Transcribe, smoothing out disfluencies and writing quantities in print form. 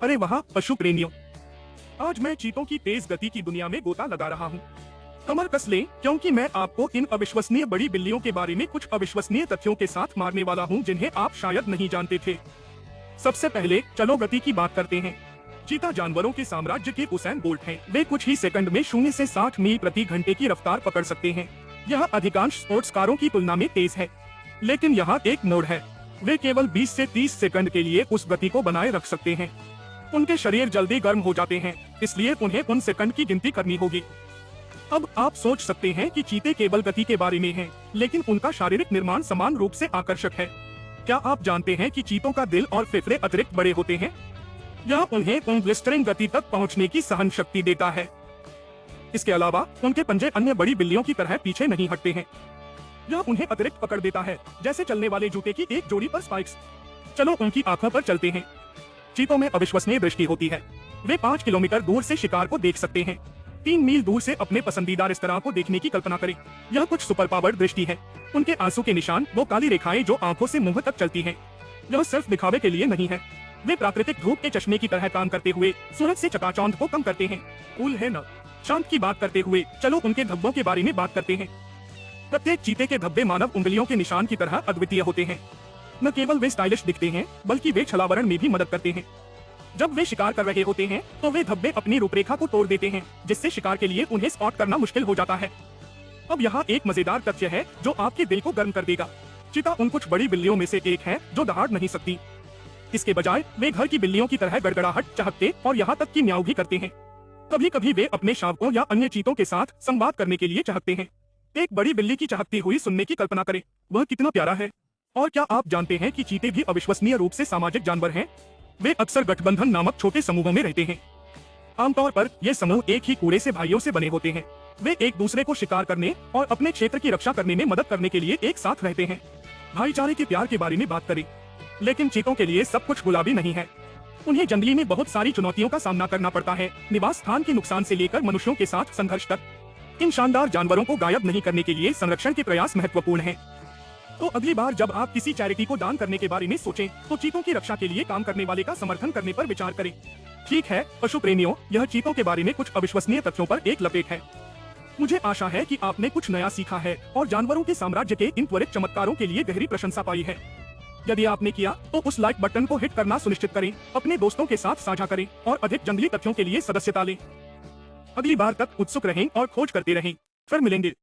अरे वहाँ पशु प्रेमियों, आज मैं चीतों की तेज गति की दुनिया में गोता लगा रहा हूँ। कमर कस लें, क्योंकि मैं आपको इन अविश्वसनीय बड़ी बिल्लियों के बारे में कुछ अविश्वसनीय तथ्यों के साथ मारने वाला हूँ जिन्हें आप शायद नहीं जानते थे। सबसे पहले चलो गति की बात करते हैं। चीता जानवरों के साम्राज्य के उसेन बोल्ट हैं। वे कुछ ही सेकंड में 0 से 60 मील प्रति घंटे की रफ्तार पकड़ सकते हैं। यह अधिकांश स्पोर्ट्स कारों की तुलना में तेज है, लेकिन यहाँ एक नोड है। वे केवल 20 से 30 सेकंड के लिए उस गति को बनाए रख सकते हैं। उनके शरीर जल्दी गर्म हो जाते हैं, इसलिए उन्हें उन सेकंड की गिनती करनी होगी। अब आप सोच सकते हैं कि चीते केवल गति के बारे में हैं, लेकिन उनका शारीरिक निर्माण समान रूप से आकर्षक है। क्या आप जानते हैं कि चीतों का दिल और फेफड़े अतिरिक्त बड़े होते हैं? यह उन्हें उन ब्लिस्टरिंग गति तक पहुंचने की सहन शक्ति देता है। इसके अलावा उनके पंजे अन्य बड़ी बिल्लियों की तरह पीछे नहीं हटते हैं। यह उन्हें अतिरिक्त पकड़ देता है, जैसे चलने वाले जूते की एक जोड़ी पर स्पाइक्स। चलो उनकी आंखों पर चलते हैं। चीतों में अविश्वसनीय दृष्टि होती है। वे 5 किलोमीटर दूर से शिकार को देख सकते हैं। 3 मील दूर से अपने पसंदीदा रेस्तरां को देखने की कल्पना करें। यह कुछ सुपर पावर्ड दृष्टि है। उनके आंसू के निशान, वो काली रेखाएं जो आंखों से मुंह तक चलती हैं, यह सिर्फ दिखावे के लिए नहीं है। वे प्राकृतिक धूप के चश्मे की तरह काम करते हुए सूरज से चकाचौंध को कम करते हैं। कूल है न? शांत की बात करते हुए चलो उनके धब्बों के बारे में बात करते हैं। प्रत्येक चीते के धब्बे मानव उंगलियों के निशान की तरह अद्वितीय होते हैं। न केवल वे स्टाइलिश दिखते हैं, बल्कि वे छलावरण में भी मदद करते हैं। जब वे शिकार कर रहे होते हैं, तो वे धब्बे अपनी रूपरेखा को तोड़ देते हैं, जिससे शिकार के लिए उन्हें स्पॉट करना मुश्किल हो जाता है। अब यहाँ एक मजेदार तथ्य है जो आपके दिल को गर्म कर देगा। चीता उन कुछ बड़ी बिल्लियों में से एक है जो दहाड़ नहीं सकती। इसके बजाय वे घर की बिल्लियों की तरह गड़गड़ाहट, चहकते और यहाँ तक कि म्याऊ भी करते हैं। कभी कभी वे अपने शावकों या अन्य चीतों के साथ संवाद करने के लिए चहकते हैं। एक बड़ी बिल्ली की चहकती हुई सुनने की कल्पना करें, वह कितना प्यारा है। और क्या आप जानते हैं कि चीते भी अविश्वसनीय रूप से सामाजिक जानवर हैं? वे अक्सर गठबंधन नामक छोटे समूहों में रहते हैं। आमतौर पर ये समूह एक ही कूड़े से भाइयों से बने होते हैं। वे एक दूसरे को शिकार करने और अपने क्षेत्र की रक्षा करने में मदद करने के लिए एक साथ रहते हैं। भाईचारे के प्यार के बारे में बात करें, लेकिन चीतों के लिए सब कुछ गुलाबी नहीं है। उन्हें जंगली में बहुत सारी चुनौतियों का सामना करना पड़ता है, निवास स्थान के नुकसान से लेकर मनुष्यों के साथ संघर्ष तक। इन शानदार जानवरों को गायब नहीं करने के लिए संरक्षण के प्रयास महत्वपूर्ण हैं। तो अगली बार जब आप किसी चैरिटी को दान करने के बारे में सोचें, तो चीतों की रक्षा के लिए काम करने वाले का समर्थन करने पर विचार करें। ठीक है पशु प्रेमियों, यह चीतों के बारे में कुछ अविश्वसनीय तथ्यों पर एक लपेट है। मुझे आशा है कि आपने कुछ नया सीखा है और जानवरों के साम्राज्य के इन त्वरित चमत्कारों के लिए गहरी प्रशंसा पाई है। यदि आपने किया तो उस लाइक बटन को हिट करना सुनिश्चित करें, अपने दोस्तों के साथ साझा करें और अधिक जंगली तथ्यों के लिए सदस्यता लें। अगली बार तक उत्सुक रहें और खोज करते रहें। फिर मिलेंगे।